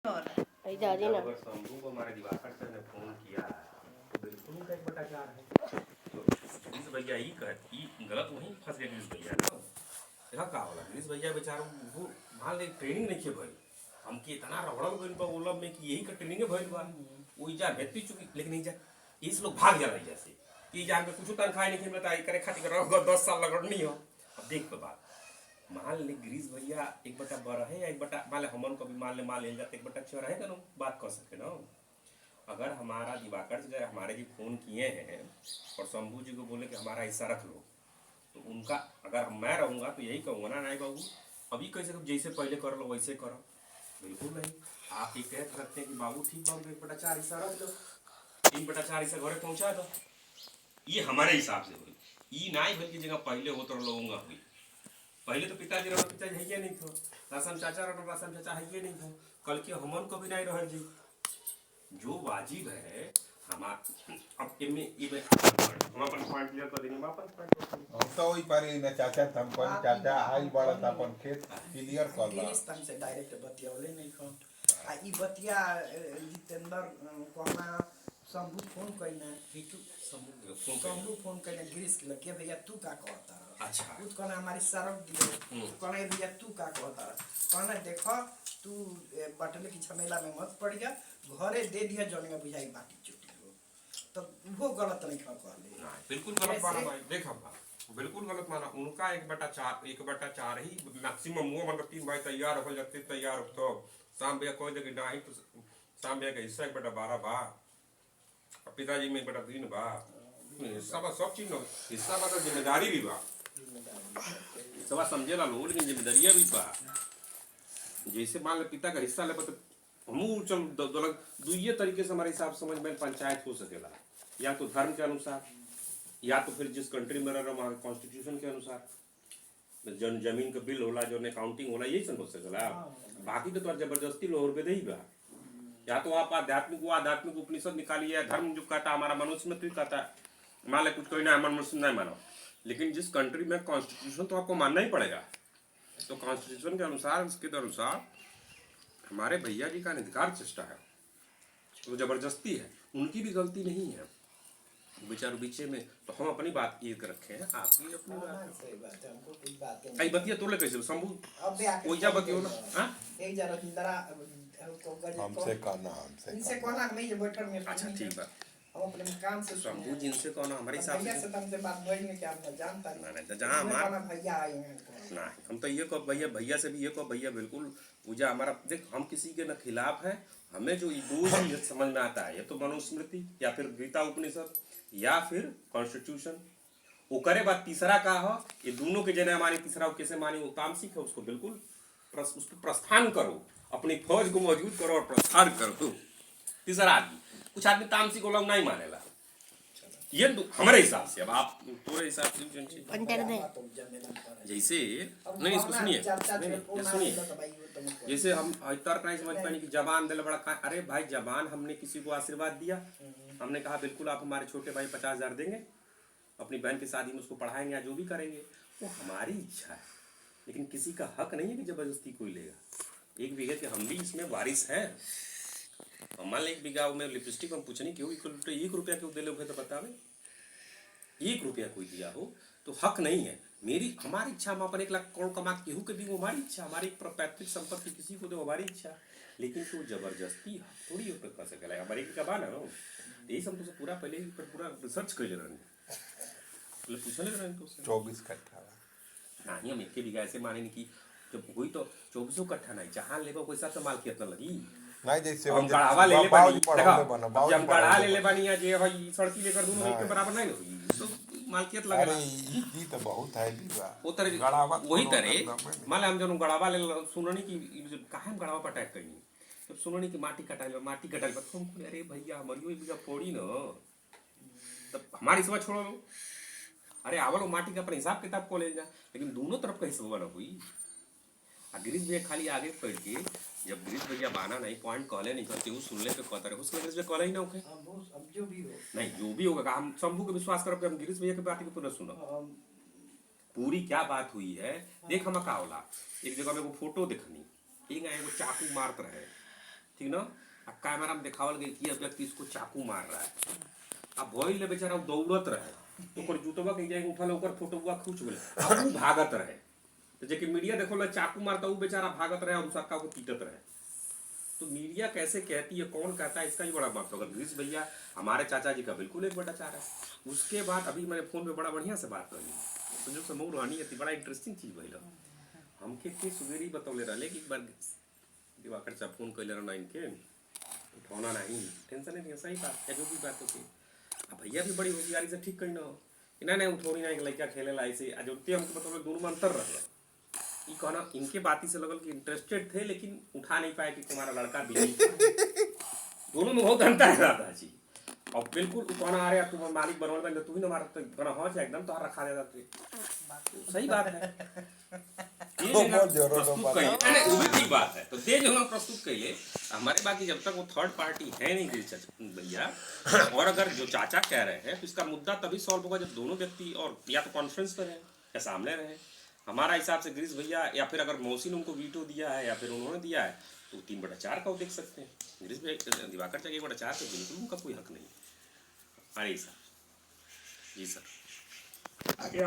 अगर शंभू को हमारे दिवाकर सर ने फोन किया तो बिल्कुल उनका 1/4 है। तो गिरीश भैया ही गलत वहीं फंस गए गिरीश भैया ना। देखा का होला गिरीश भैया बेचारों वो मान ले ट्रेनिंग नहीं किए भाई हमके इतना रगड़ल गइल बा ओलब में कि यही का ट्रेनिंग भइल बा ओई जा भेती चुकी लेकिन नहीं जा इस लोग भाग जाला जैसे कि जान में कुछ तनख्वाह नहीं मिलता करे खातिर रहो 10 साल लगड़नी हो। अब देख पे बात मान ले गिरीश भैया 1/12 है या 1/, मान ले हमन को भी मान ले जाते 1/4 है ना बात कर सकते ना। अगर हमारा दिवाकर से हमारे जी फोन किए हैं और शंभू जी को बोले कि हमारा हिस्सा रख लो तो उनका अगर मैं रहूँगा तो यही कहूँगा ना नहीं बाबू अभी कैसे जैसे पहले कर लो वैसे करो। बिल्कुल नहीं आप ये कह सकते हैं कि बाबू ठीक बाबू 1/4 हिस्सा रख लो 3/4 हिस्सा घरे पहुँचा दो ये हमारे हिसाब से हुई ये नहीं भल की जगह पहले हो तो लोगों हुई। पहले तो पिताजी रहो पिताजी है नहीं थो राशन चाचा रहो राशन चाचा है नहीं थो कल के हमन को भी नहीं रह जी जो वाजिब है हम अब हम अपन पॉइंट क्लियर कर देंगे हम अपन पॉइंट हम तो वही पारी ना चाचा तमपन चाचा आई बड़ा था अपन खेत क्लियर कर ला गिरीश तम से डायरेक्ट बतियावले नहीं खो आ ई बतिया जितेंद्र कोना शंभू फोन कइना बिटू शंभू फोन कइना गिरीश के लगे भैया तू का कहता अच्छा खुद कोना हमारी सरक दियो कोना भैया तू का कहता कोना देखो तू बटले की झमेला में मत पड़ जा घरे दे दिया जने बुझाई बाटी चुटी हो तो वो गलत नहीं कहले नहीं बिल्कुल गलत माना भाई देख हम बिल्कुल गलत माना उनका 1/4 ही मैक्सिमम वो मतलब 3 भाई तैयार हो जाते तैयार हो तो शाम भैया कोई देगी नहीं तो शाम भैया का हिस्सा 1/12 बा पिताजी में 1/3 बा हिस्सा बा सब चीज हिस्सा बा तो जिम्मेदारी भी बा सब समझेला लोग लेकिन जिम्मेदारियां भी बा जैसे मान ले पिता का हिस्सा ले तो हम चल दुइये तरीके से हमारे हिसाब समझ में पंचायत हो सकेला या तो धर्म के अनुसार या तो फिर जिस कंट्री में रह रहा वहाँ कॉन्स्टिट्यूशन के अनुसार जमीन का बिल होला जो अकाउंटिंग होला यही सब हो सकेला। बाकी तो जबरदस्ती लोग पे नहीं बा या तो आप आध्यात्मिक उपनिषद निकालिए धर्म जो कहता हमारा मनुष्य में तो कहता मान ले कुछ कोई ना मनुष्य नहीं मानो लेकिन जिस कंट्री में कॉन्स्टिट्यूशन तो आपको मानना ही पड़ेगा तो कॉन्स्टिट्यूशन के अनुसार इसके अनुसार हमारे भैया जी का अधिकार चेष्टा है तो जबरदस्ती है उनकी भी गलती नहीं है बेचारू बीचे में तो हम अपनी बात ये रखे हैं आपकी अपनी बात कई बतिया तोले कैसे शंभू कोई जा बतियो ना हां एक जरा इंदरा हमसे कहना इनसे कहना नहीं ये बैठक में अच्छा ठीक है हम अपने काम से शंभू जिनसे कहना हमारे हिसाब से तुमसे बात भई में क्या हम जानता नहीं तो जहां हमारा भैया आए हैं नहीं हम तो ये को भैया से भी ये को भैया बिल्कुल पूजा हमारा देख हम किसी के न खिलाफ है हमें जो रूल समझ में आता है ये तो मनुस्मृति या फिर गीता उपनिषद या फिर कॉन्स्टिट्यूशन वो करे बात तीसरा का हो ये दोनों के जने मानी तीसरा कैसे मानी वो तामसिक है उसको बिल्कुल उसको प्रस्थान करो अपनी फौज को मौजूद करो और प्रस्थान करो। तीसरा आदमी कुछ आदमी तामसिक लोग नहीं मानेला ये हमारे हिसाब से अब आप पूरे हिसाब से जैसे नहीं इसको सुनिए जैसे हम तर्क नहीं समझ पाए कि जबान दिल बड़ा अरे भाई जबान हमने किसी को आशीर्वाद दिया हमने कहा बिल्कुल आप हमारे छोटे भाई 50,000 देंगे अपनी बहन की शादी में उसको पढ़ाएंगे या जो भी करेंगे वो हमारी इच्छा है लेकिन किसी का हक नहीं है कि जबरदस्ती कोई लेगा। 1 बीघे के हम भी इसमें वारिस हैं मान ली 1 बीघा में लिपस्टिक हम पूछने क्यों 1 रुपया क्यों दे लोगे तो बतावे 1 रुपया कोई दिया हो तो हक नहीं है मेरी हमारी इच्छा हम अपन 1 लाख करोड़ कमा केहू के दी हमारी इच्छा हमारी पैतृक संपत्ति किसी को दो हमारी इच्छा लेकिन तो जबरदस्ती थोड़ी ऊपर कर सकेला हमारे की कबान है यही सब तो पूरा पहले ही पूरा रिसर्च कर ले रहे हैं पूछने रहे तो 24 कट्ठा नहीं हम 1 बीघा ऐसे माने नहीं कि जब हुई तो 24 कट्ठा नहीं जहाँ लेबो कोई हिसाब से माल कितना लगी नहीं जैसे हम गढ़ावा ले बानी देखो हम गढ़ा ले बानी जे होई सड़की लेकर दोनों एक के बराबर नहीं होई तो मालकियत लग रहा अरे ये तो बहुत है बीवा वो तरह वही तरह मान हम जब गढ़ावा ले सुननी की काहे हम गढ़ावा पर अटैक करी जब सुननी की माटी कटाई पर तुम अरे भैया हमारी वही बीघा फोड़ी न तब हमारी समझ छोड़ो अरे आवल माटी का अपने हिसाब किताब को ले जा लेकिन दोनों तरफ का हिस्सा न हुई गिरीश भैया खाली आगे पढ़ के जब गिरीश भैया बाना नहीं पॉइंट कहले नहीं करते वो सुनले पे कहता रहे उसके गिरीश भैया कहले ही ना होके अब जो भी हो नहीं जो भी होगा हम शंभू के विश्वास करब हम गिरीश भैया की बात को पूरा सुनो पूरी क्या बात हुई है देख हम का होला एक जगह में वो फोटो देखनी एक चाकू मारत रहे ठीक ना। अब कैमरा में दिखावल गई कि अब व्यक्ति इसको चाकू मार रहा है, अब भइल ले बेचारा दौड़त रहे, तो ओकर जूतवा के जाए उठल ओकर फोटोवा खींच गेले, अब ऊ भागत रहे, तो जेके मीडिया देखो ला चाकू मारता ऊ बेचारा भागत रहे और उसका को पीटत रहे। तो मीडिया कैसे कहती है, कौन कहता है, इसका ही बड़ा मतलब। अगर गिरीश भैया हमारे चाचा जी का बिल्कुल 1/4 है। उसके बाद अभी मैंने फोन पे बड़ा बढ़िया से बात करी, तो जो समूह रहनी है बड़ा इंटरेस्टिंग चीज भइल हमके के सुगेरी बतौले रहे कि एक बार दिवाकर चा फोन कैले रहना इनके उठाना नहीं, टेंशन नहीं, सही बात है, जो भी बात होती। अब भैया भी बड़ी होशियारी से ठीक कही ना नहीं उठोनी ना, एक लड़का खेले ला ऐसे अजोड़ते हमको बतौले दोनों में अंतर रह गया। ये कहना इनके बाती से लगल कि इंटरेस्टेड थे लेकिन उठा नहीं पाए कि तुम्हारा लड़का भी दोनों में बहुत अंतर है दादाजी। और बिल्कुल कहना आ रहा तुम मालिक बनवल बन तू ही ना मारा, तो कहना हाँ एकदम तो रखा जाता तो सही बात है। प्रस्तुत कहिए वो भी ठीक बात है, तो दे जो हम प्रस्तुत कहिए हमारे बाकी जब तक वो थर्ड पार्टी है नहीं गिरीश भैया, और अगर जो चाचा कह रहे हैं तो इसका मुद्दा तभी सॉल्व होगा जब दोनों व्यक्ति और या तो कॉन्फ्रेंस पर रहे या सामने रहे। हमारा हिसाब से गिरीश भैया या फिर अगर मौसी ने उनको वीटो दिया है या फिर उन्होंने दिया है तो 3/4 का वो देख सकते हैं। गिरीश भैया दिवाकर चाहे 1/4 तो बिल्कुल उनका कोई हक नहीं। अरे सर जी सर आगे